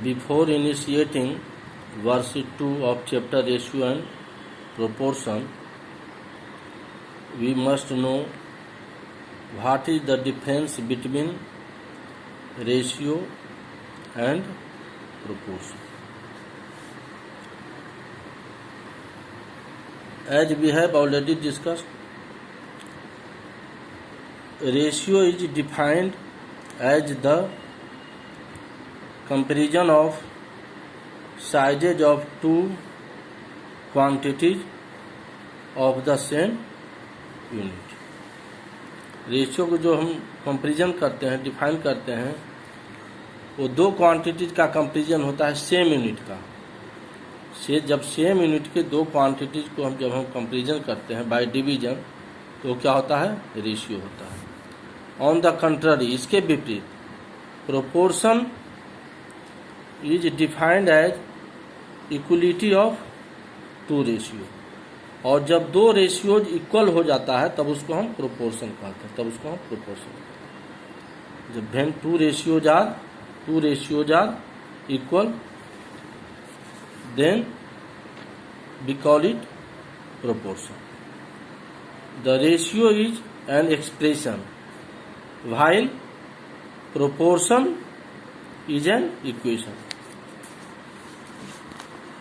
Before initiating verse 2 of chapter Ratio and Proportion, we must know what is the difference between ratio and proportion. As we have already discussed, ratio is defined as the comparison of sizes of two quantities of the same unit. Ratio को जो हम comparison करते हैं, define करते हैं, वो दो quantities का कंपैरिजन होता है सेम यूनिट का. जब सेम यूनिट के दो क्वांटिटीज को जब हम कंपैरिजन करते हैं बाय डिवीजन, तो क्या होता है? रेशियो होता है. ऑन द कंट्ररी, इसके विपरीत, proportion is defined as equality of two ratio. और जब दो रेशियोज इक्वल हो जाता है तब उसको हम प्रोपोर्शन कहते हैं. जब when two ratios are equal, then we call it proportion. The ratio is an expression, while proportion is an equation.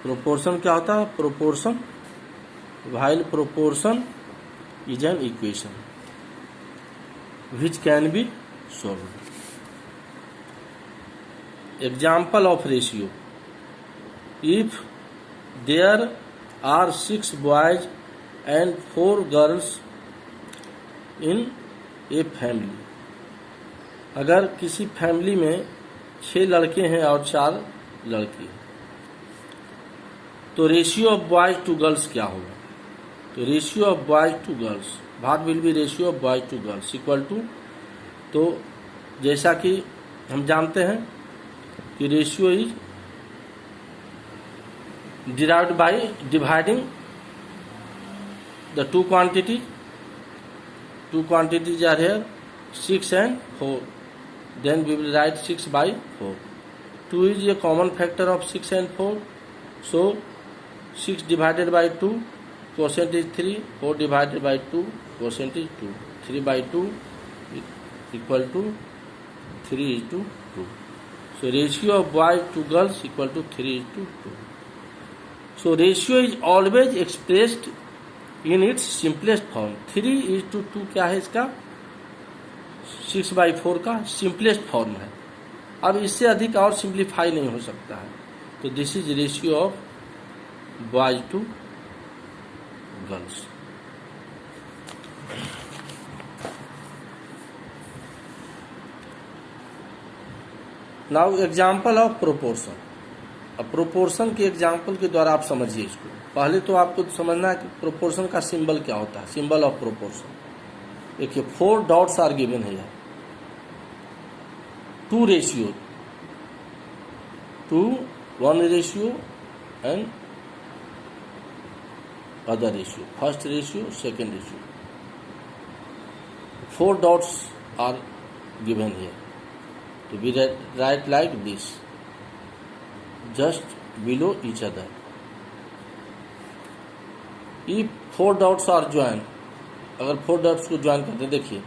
Proportion क्या होता है? Proportion, while proportion is an equation which can be solved. Example of ratio: if there are 6 boys and 4 girls in a family, अगर किसी family में 6 लड़के हैं और 4 लड़की, तो ratio of boys to girls क्या होगा? तो ratio of boys to girls, what will be ratio of boys to girls equal to, तो जैसा कि हम जानते हैं कि ratio is derived by dividing the two quantities. Two quantities are here, 6 and 4. Then we will write 6 by 4. 2 is a common factor of 6 and 4. So 6 divided by 2, quotient is 3. 4 divided by 2, quotient is 2. 3 by 2 equal to 3 is to 2. So ratio of boys to girls equal to 3 is to 2. So ratio is always expressed in its simplest form. 3 is to 2 क्या है? इसका 6 by 4 का simplest form है. अब इससे अधिक और simplify नहीं हो सकता है. तो this is ratio of boys to girls. Now example of proportion. अब प्रोपोर्शन के एग्जाम्पल के द्वारा आप समझिए इसको. पहले तो आपको समझना है कि प्रोपोर्शन का सिंबल क्या होता है. सिंबल ऑफ प्रोपोर्शन देखिए, 4 डॉट्स आर गिवन है यार. 2 ratio, 2 1 ratio and other ratio, first ratio, second ratio. 4 dots are given here. तो we write like this, just below each other. If 4 dots are joined, अगर 4 dots को join करते हैं, देखिए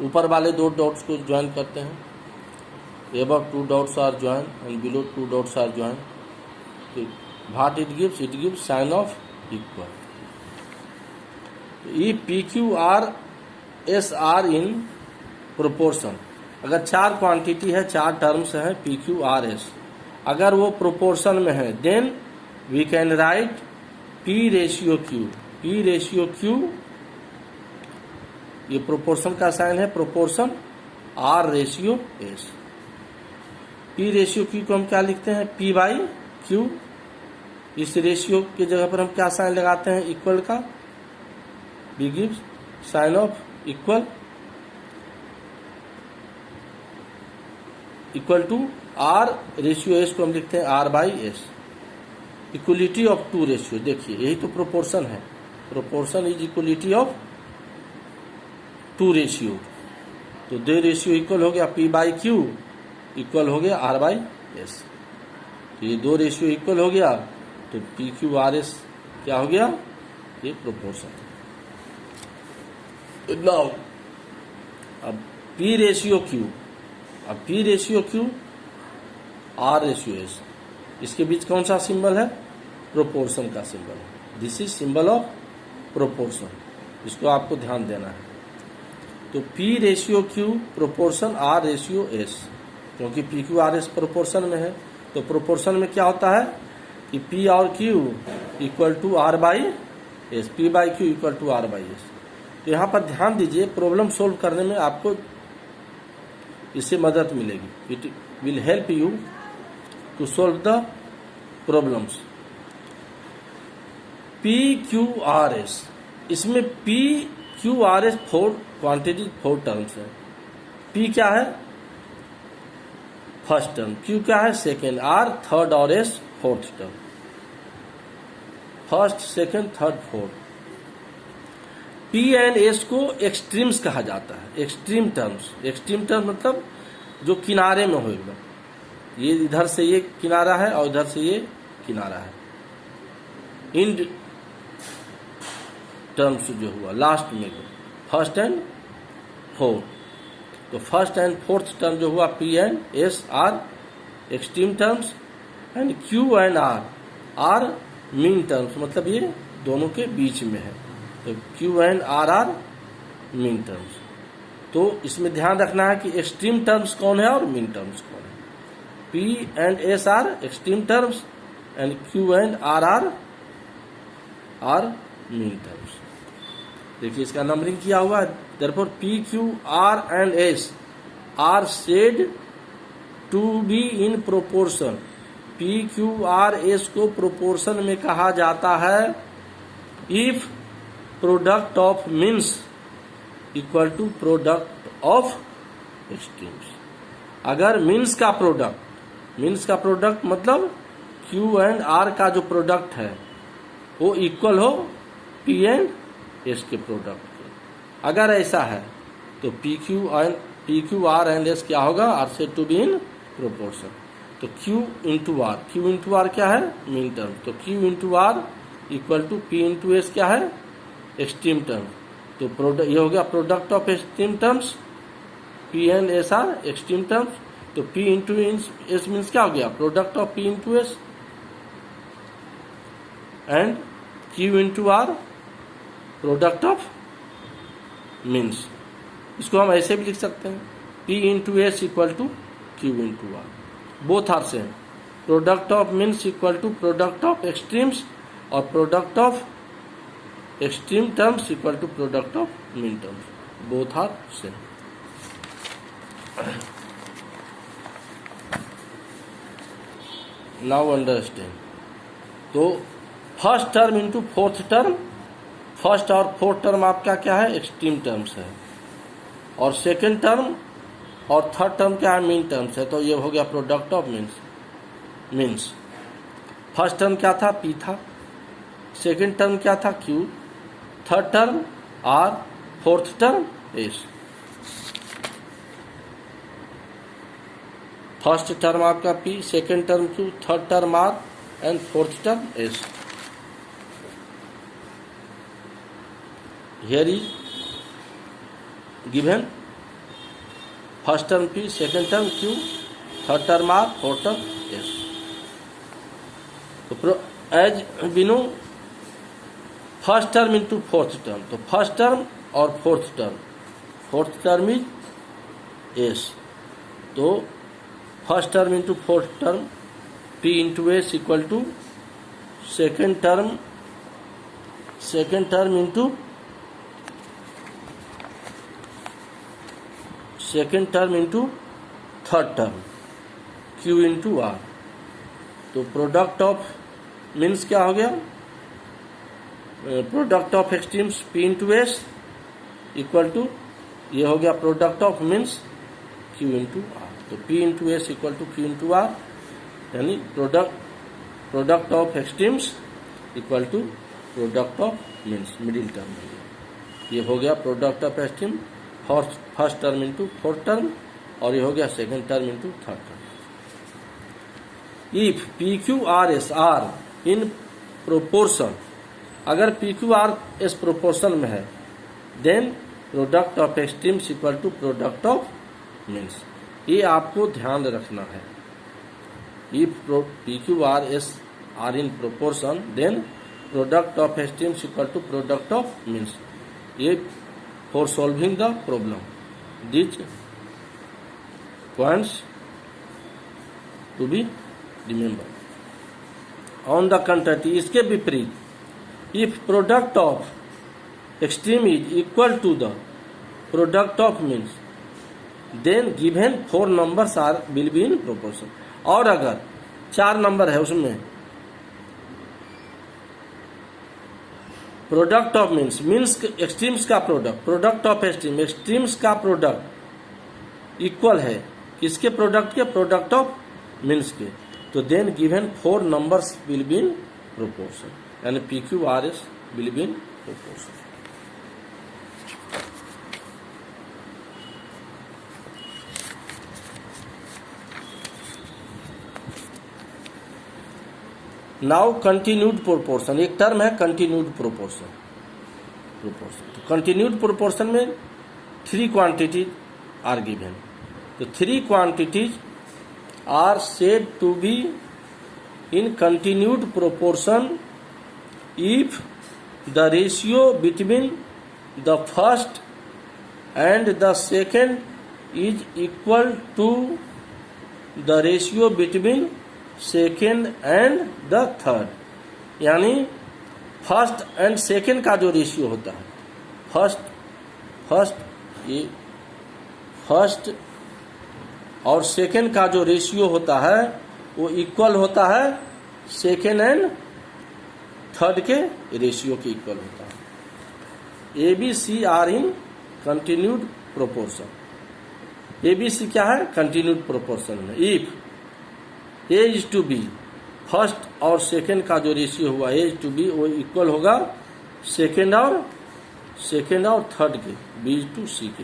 ऊपर वाले 2 dots को ज्वाइन करते हैं, above 2 dots are joined and below 2 dots are joined, तो what it gives? It gives sign of equal. If PQ R S are in proportion, अगर 4 क्वांटिटी है, 4 टर्म्स हैं PQ R S, अगर वो proportion में है, then we can write P ratio Q. P ratio Q ये proportion का sign है, proportion R ratio S. P ratio Q को हम क्या लिखते हैं? P by Q. इस रेशियो के जगह पर हम क्या साइन लगाते हैं? इक्वल का. We give sign of equal to R ratio S को हम लिखते हैं R by S. Equality of 2 ratio, देखिए यही तो प्रोपोर्शन है. Proportion is equality of 2 ratio. तो 2 रेशियो इक्वल हो गया, पी बाई क्यू इक्वल हो गया आर बाई एस. तो ये दो रेशियो इक्वल हो गया, तो पी क्यू आर एस क्या हो गया, ये प्रोपोर्शन। नाउ अब पी रेशियो क्यू, अब P ratio Q R ratio S, इसके बीच कौन सा सिंबल है, प्रोपोर्शन का सिंबल है। This is symbol of proportion, इसको आपको ध्यान देना है। तो P ratio Q proportion R ratio S, क्योंकि P Q R S proportion में है, तो प्रोपोर्शन में क्या होता है कि P और Q equal to R by S, P by Q equal to R by S. तो यहाँ पर ध्यान दीजिए, प्रॉब्लम सोल्व करने में आपको इससे मदद मिलेगी। It will help you to solve the problems. P Q R S, इसमें P Q R S 4 quantity 4 terms है। P क्या है, फर्स्ट टर्म, Q क्या है, सेकेंड, R थर्ड और S fourth term. First, second, third, fourth. P and S को extremes कहा जाता है, एक्सट्रीम टर्म्स। एक्सट्रीम टर्म मतलब जो किनारे में होगा, ये इधर से ये किनारा है और इधर से ये किनारा है। इंड टर्म्स जो हुआ लास्ट में, फर्स्ट एंड फोर्थ, तो फर्स्ट एंड फोर्थ टर्म जो हुआ P and S are extreme terms, and Q and R are mean terms, मतलब ये दोनों के बीच में है। तो Q and R are mean terms. तो इसमें ध्यान रखना है कि एक्सट्रीम टर्म्स कौन है और मीन टर्म्स कौन है। P and S are extreme terms and Q and R are mean terms. देखिए इसका नंबरिंग किया हुआ है। Therefore P Q R and S are said to be in proportion. P Q R S को proportion में कहा जाता है if product of means equal to product of extremes. अगर मीन्स का प्रोडक्ट मतलब Q एंड R का जो प्रोडक्ट है वो इक्वल हो P एंड S के प्रोडक्ट के, अगर ऐसा है तो P Q R and S क्या होगा, are said to be in proportion. तो Q इंटू R क्या है, मीन टर्म। तो Q इंटू R इक्वल टू P इंटू S क्या है, एक्सट्रीम टर्म। तो प्रोडक्ट ये हो गया product of extreme terms, P and S are extreme terms. तो P इंटू S मीन्स क्या हो गया, product of P into S, and Q into R product of means. इसको हम ऐसे भी लिख सकते हैं, P into S equal to Q into R, both are same. Product of means equal to product of extremes, और product of extreme terms equal to product of mean terms, both are same. Now understand. तो first term into fourth term, first और fourth term आपका क्या है, extreme terms है, और second term और third term क्या है, मीन टर्म्स है। तो ये हो गया product of means. First term क्या था, P था, सेकेंड टर्म क्या था, Q, third term R, fourth term S। First term आपका P, second term Q, third term R and fourth term S। Here is given first term P, second term Q, third term R, fourth term S. So as we know, first term into fourth term, तो first term और fourth term is S. तो first term into fourth term P into S equal to second term into second term into third term Q into R। तो product of means क्या हो गया, product of extremes P into S equal to, ये हो गया product of means Q into R। तो P into S equal to Q into R, यानी product of extremes equal to product of means, middle term. ये हो गया product of extreme first term into fourth term, और ये हो गया second term into third term. If P Q R S are in proportion, अगर P Q R S proportion में है, then product of extremes equal to product of means. ये आपको ध्यान रखना है। If P Q R S are in proportion, then product of extremes equal to product of means. ये for solving the problem, this points to be remember. On the country, इसके विपरीत, if product of extreme is equal to the product of means, then given 4 numbers are will be in proportion. और अगर 4 number है उसमें product of means, means extremes का product, product of extreme, extremes का product equal है किसके product के, product of means के, तो then given 4 numbers will be in proportion, यानी P Q R S will be in proportion. Now continued proportion, एक term है कंटिन्यूड प्रोपोर्शन। तो कंटिन्यूड प्रोपोर्शन में 3 क्वांटिटीज आर गिवन। तो 3 quantities are said to be in continued proportion if the ratio between the first and the second is equal to the ratio between second and the third. यानी first and second का जो ratio होता है, first और second का जो ratio होता है वो इक्वल होता है सेकेंड एंड थर्ड के रेशियो के इक्वल होता है। A B C are in continued proportion. A B C क्या है, कंटिन्यूड प्रोपोर्शन में। If A is to B, first और सेकेंड का जो रेशियो हुआ ए इज टू बी, वो इक्वल होगा सेकेंड और थर्ड के, बी इज टू सी के,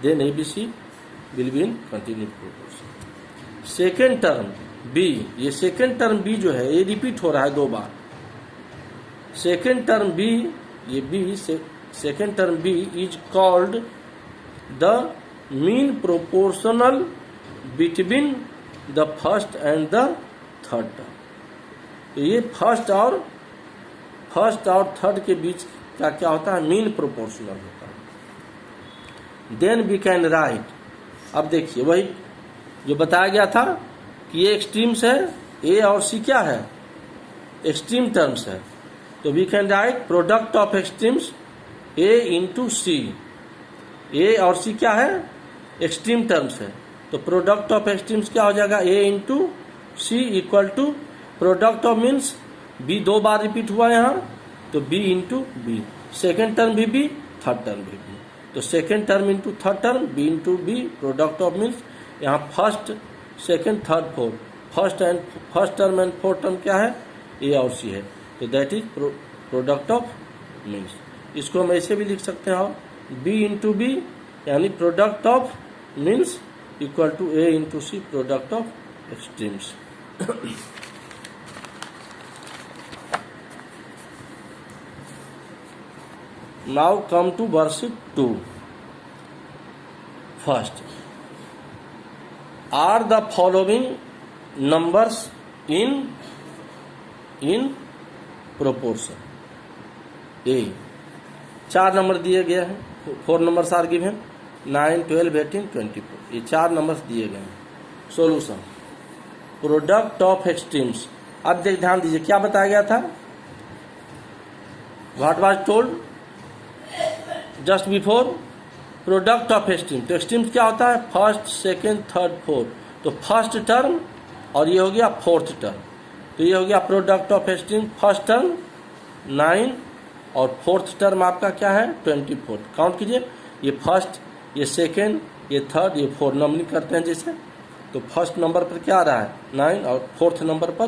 then A B C will be in continued proportion. Second term B, ये सेकेंड टर्म बी जो है ये रिपीट हो रहा है 2 बार। सेकेंड टर्म बी, ये B second term B is called the mean proportional between the first and the third term. तो ये फर्स्ट और थर्ड के बीच का क्या होता है, मीन प्रोपोर्शनल होता है। देन वी कैन राइट, अब देखिए वही जो बताया गया था कि ये एक्सट्रीम्स है, ए और सी क्या है, एक्सट्रीम टर्म्स है। तो we can write product of extremes A into C. A और सी क्या है, एक्सट्रीम टर्म्स है। तो प्रोडक्ट ऑफ एक्सट्रीम्स क्या हो जाएगा, A into C equal to product of means B 2 बार रिपीट हुआ यहाँ, तो B into B, second term भी बी, थर्ड टर्म भी बी। तो second term into third term, B into B, product of means यहाँ first second third fourth, first term and fourth term क्या है, ए और सी है। तो that is product of means. इसको हम ऐसे भी लिख सकते हैं, बी इंटू बी यानी product of means equal to A into C, product of extremes. Now come to worksheet 2। First, are the following numbers in proportion. A 4 number दिए गए हैं, 4 नंबर्स आर गिवन, 9, 12, 18, 24, ये 4 नंबर्स दिए गए हैं। Solution, product of extremes. अब ध्यान दीजिए क्या बताया गया था, what was told just before, product of extreme. तो एक्सट्रीम्स क्या होता है, फर्स्ट सेकेंड थर्ड फोर्थ। तो फर्स्ट टर्म और ये हो गया फोर्थ टर्म, तो ये हो गया product of extreme. First term 9 और फोर्थ टर्म आपका क्या है 24। काउंट कीजिए, ये फर्स्ट, ये सेकेंड, ये थर्ड, ये फोर्थ, नंबरिंग करते हैं जैसे। तो फर्स्ट नंबर पर क्या आ रहा है 9 और फोर्थ नंबर पर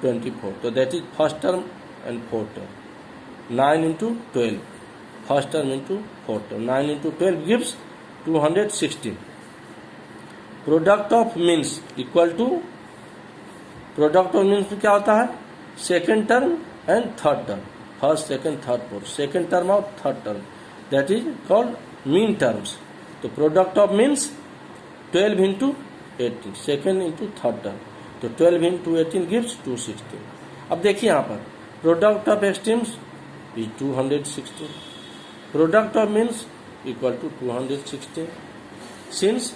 24। तो that is first term and fourth term. 9 into 12, first term into fourth term, 9 into 12 gives 216। Product of means equal to product of means में क्या होता है, second term and third term, first second third fourth, second term और third term, that is called mean terms. तो product of means 12 into 18, second into third term, तो 12 into 18 gives 260. अब देखिए यहाँ पर product of extremes is 260, product of means equal to 260. Since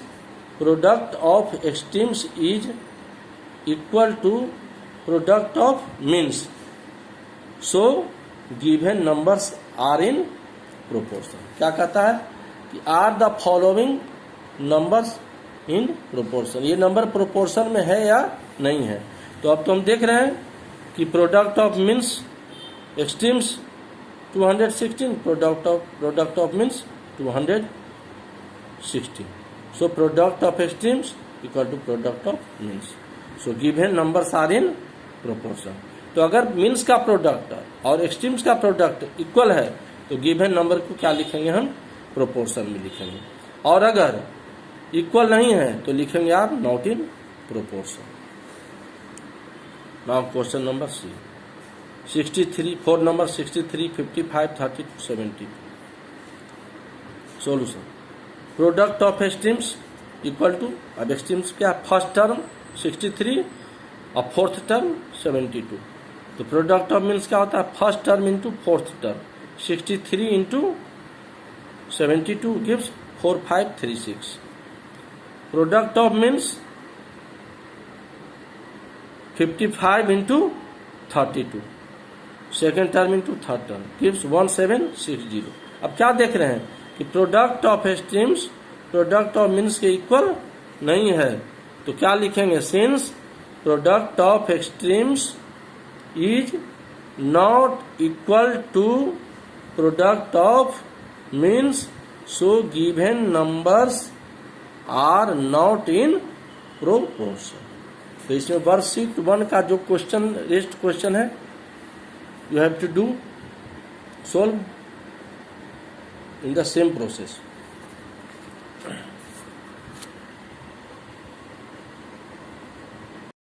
product of extremes is equal to product of means, so given numbers are in proportion. क्या कहता है कि are the following numbers in proportion, ये number proportion में है या नहीं है. तो अब तो हम देख रहे हैं कि product of means extremes 216, product of means 260. So product of extremes equal to product of means, so given numbers are in proportion. तो अगर मीन्स का प्रोडक्ट और एक्सट्रीम्स का प्रोडक्ट इक्वल है तो गिवन नंबर को क्या लिखेंगे हम, प्रोपोर्शन में लिखेंगे. और अगर इक्वल नहीं है तो लिखेंगे आप not in proportion. Now question number C 63, 4 number 63, 55, 30 to 70. Solution. Product of extremes equal to, अब एक्सट्रीम्स क्या, फर्स्ट टर्म 63 और फोर्थ टर्म 72. तो प्रोडक्ट ऑफ मीन्स क्या होता है, first term into fourth term, 63 into 72 gives 4536. Product of means 55 into 32, second term into third term gives 1760. अब क्या देख रहे हैं कि product of extremes product of means के इक्वल नहीं है, तो क्या लिखेंगे, since product of extremes is not equal to product of means, so given numbers are not in proportion. तो इसमें वर्कशीट 1 का जो क्वेश्चन रेस्ट क्वेश्चन है, you have to do solve in the same process.